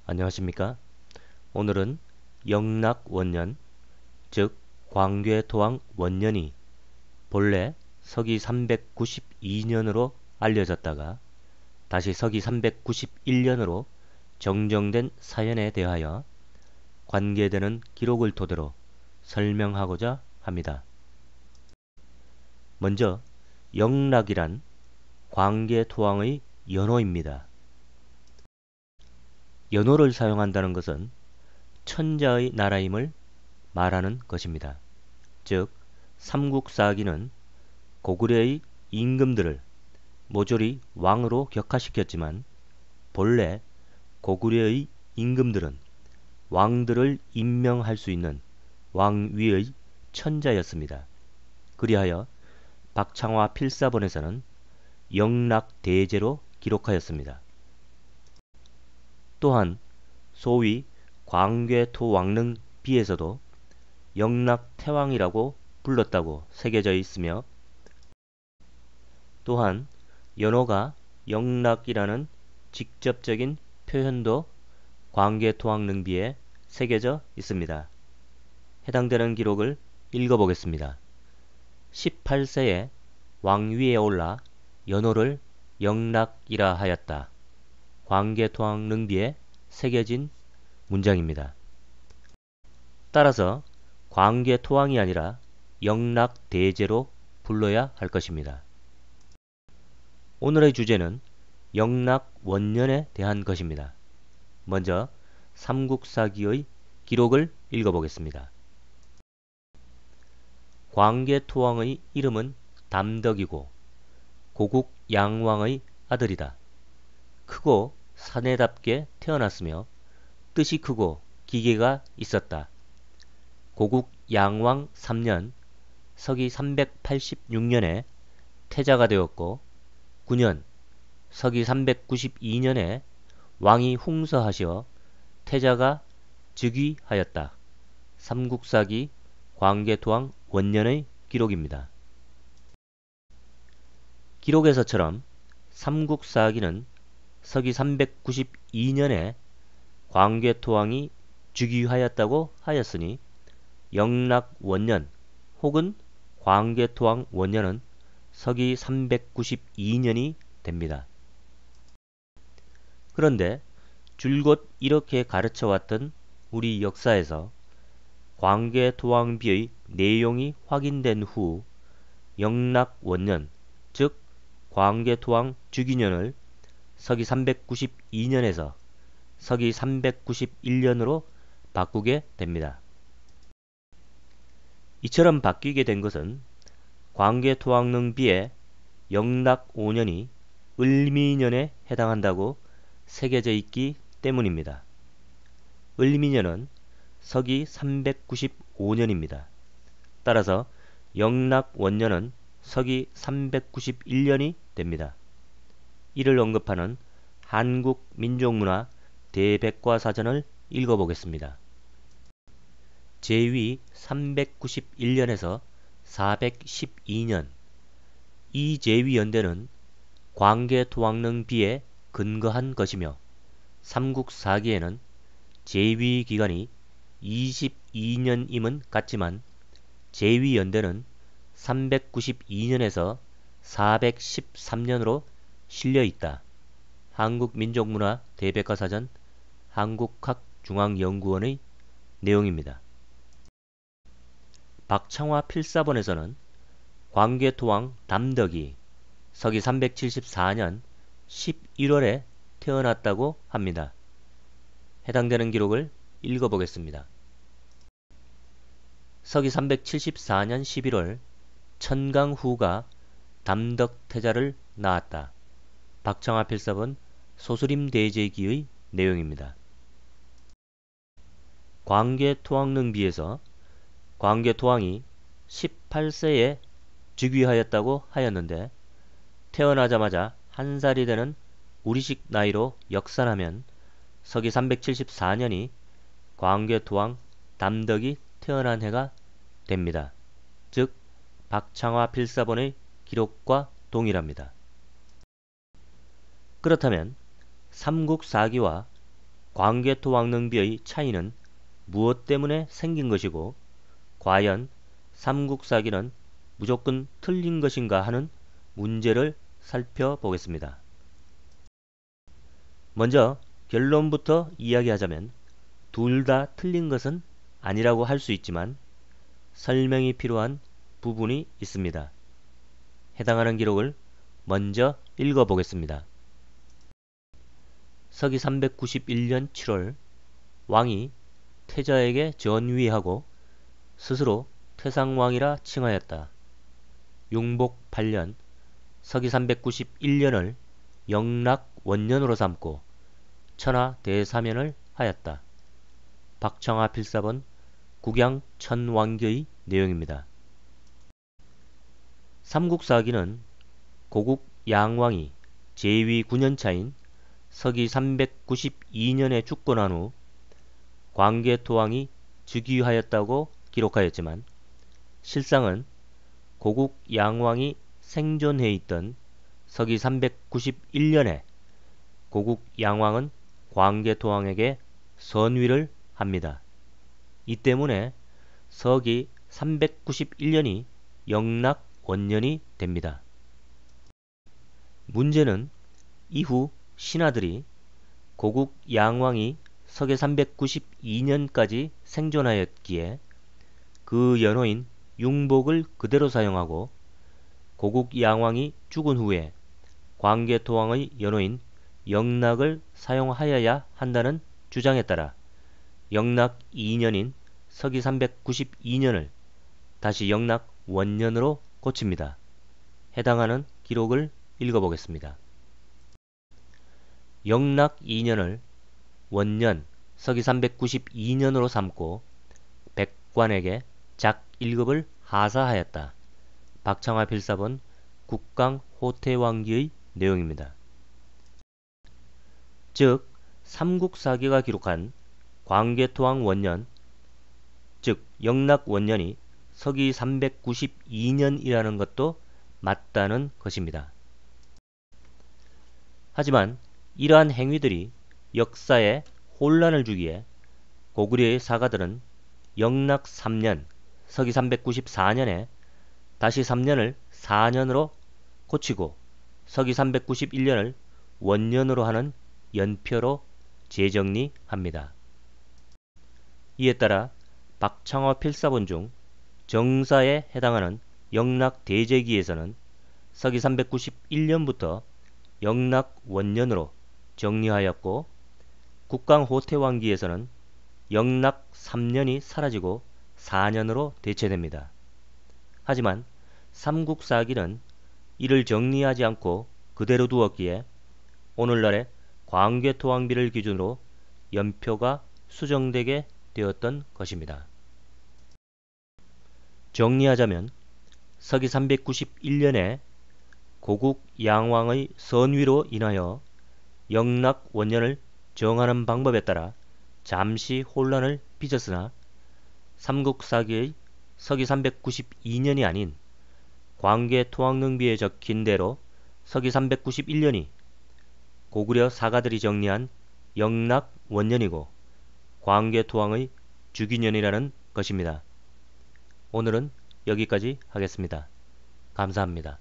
안녕하십니까? 오늘은 영락원년, 즉 광괴토왕 원년이 본래 서기 392년으로 알려졌다가 다시 서기 391년으로 정정된 사연에 대하여 관계되는 기록을 토대로 설명하고자 합니다. 먼저 영락이란 광괴토왕의 연호입니다. 연호를 사용한다는 것은 천자의 나라임을 말하는 것입니다. 즉 삼국사기는 고구려의 임금들을 모조리 왕으로 격하시켰지만 본래 고구려의 임금들은 왕들을 임명할 수 있는 왕위의 천자였습니다. 그리하여 박창화 필사본에서는 영락대제로 기록하였습니다. 또한 소위 광괴토왕릉 비에서도 영락태왕이라고 불렀다고 새겨져 있으며, 또한 연호가 영락이라는 직접적인 표현도 광괴토왕릉비에 새겨져 있습니다. 해당되는 기록을 읽어보겠습니다. 18세에 왕위에 올라 연호를 영락이라 하였다. 광괴토왕릉비에 새겨진 문장입니다. 따라서 광괴토왕이 아니라 영락대제로 불러야 할 것입니다. 오늘의 주제는 영락원년에 대한 것입니다. 먼저 삼국사기의 기록을 읽어보겠습니다. 광괴토왕의 이름은 담덕이고 고국 양왕의 아들이다. 크고 사내답게 태어났으며 뜻이 크고 기계가 있었다. 고국 양왕 3년 서기 386년에 태자가 되었고 9년 서기 392년에 왕이 홍서하시어 태자가 즉위하였다. 삼국사기 광괴토왕 원년의 기록입니다. 기록에서처럼 삼국사기는 서기 392년에 광괴토왕이 즉위하였다고 하였으니 영락원년 혹은 광괴토왕 원년은 서기 392년이 됩니다. 그런데 줄곧 이렇게 가르쳐왔던 우리 역사에서 광괴토왕비의 내용이 확인된 후 영락원년, 즉 광괴토왕 즉위년을 서기 392년에서 서기 391년으로 바꾸게 됩니다. 이처럼 바뀌게 된 것은 광괴토왕릉비에 영락 5년이 을미년에 해당한다고 새겨져 있기 때문입니다. 을미년은 서기 395년입니다. 따라서 영락 원년은 서기 391년이 됩니다. 이를 언급하는 한국민족문화 대백과사전을 읽어보겠습니다. 제위 391년에서 412년 이 제위연대는 광괴토왕릉비에 근거한 것이며 삼국사기에는 제위기간이 22년임은 같지만 제위연대는 392년에서 413년으로 실려있다. 한국민족문화 대백과사전 한국학중앙연구원의 내용입니다. 박창화 필사본에서는 광괴토왕 담덕이 서기 374년 11월에 태어났다고 합니다. 해당되는 기록을 읽어보겠습니다. 서기 374년 11월 천강후가 담덕태자를 낳았다. 박창화 필사본 소수림대제기의 내용입니다. 광괴토왕릉비에서 광괴토왕이 18세에 즉위하였다고 하였는데 태어나자마자 1살이 되는 우리식 나이로 역산하면 서기 374년이 광괴토왕 담덕이 태어난 해가 됩니다. 즉 박창화 필사본의 기록과 동일합니다. 그렇다면 삼국사기와 광개토왕릉비의 차이는 무엇 때문에 생긴 것이고 과연 삼국사기는 무조건 틀린 것인가 하는 문제를 살펴보겠습니다. 먼저 결론부터 이야기하자면 둘 다 틀린 것은 아니라고 할 수 있지만 설명이 필요한 부분이 있습니다. 해당하는 기록을 먼저 읽어보겠습니다. 서기 391년 7월 왕이 태자에게 전위하고 스스로 태상왕이라 칭하였다. 융복 8년 서기 391년을 영락원년으로 삼고 천하 대사면을 하였다. 박청아 필사본 국양천왕기의 내용입니다. 삼국사기는 고국 양왕이 제위 9년차인 서기 392년에 죽고 난 후 광개토왕이 즉위하였다고 기록하였지만 실상은 고국 양왕이 생존해 있던 서기 391년에 고국 양왕은 광개토왕에게 선위를 합니다. 이 때문에 서기 391년이 영락원년이 됩니다. 문제는 이후 신하들이 고국 양왕이 서기 392년까지 생존하였기에 그 연호인 융복을 그대로 사용하고 고국 양왕이 죽은 후에 광개토왕의 연호인 영락을 사용하여야 한다는 주장에 따라 영락 2년인 서기 392년을 다시 영락 원년으로 고칩니다. 해당하는 기록을 읽어보겠습니다. 영락 2년을 원년 서기 392년으로 삼고 백관에게 작 1급을 하사하였다. 박청아 필사본 국강호태왕기의 내용입니다. 즉 삼국사기가 기록한 광개토왕 원년, 즉 영락 원년이 서기 392년이라는 것도 맞다는 것입니다. 하지만 이러한 행위들이 역사에 혼란을 주기에 고구려의 사가들은 영락 3년, 서기 394년에 다시 3년을 4년으로 고치고 서기 391년을 원년으로 하는 연표로 재정리합니다. 이에 따라 박청아 필사본 중 정사에 해당하는 영락 대제기에서는 서기 391년부터 영락 원년으로 정리하였고 국강호태왕기에서는 영락 3년이 사라지고 4년으로 대체됩니다. 하지만 삼국사기는 이를 정리하지 않고 그대로 두었기에 오늘날의 광개토왕비를 기준으로 연표가 수정되게 되었던 것입니다. 정리하자면 서기 391년에 고국 양왕의 선위로 인하여 영락 원년을 정하는 방법에 따라 잠시 혼란을 빚었으나 삼국사기의 서기 392년이 아닌 광개토왕릉비에 적힌 대로 서기 391년이 고구려 사가들이 정리한 영락 원년이고 광개토왕의 주기년이라는 것입니다. 오늘은 여기까지 하겠습니다. 감사합니다.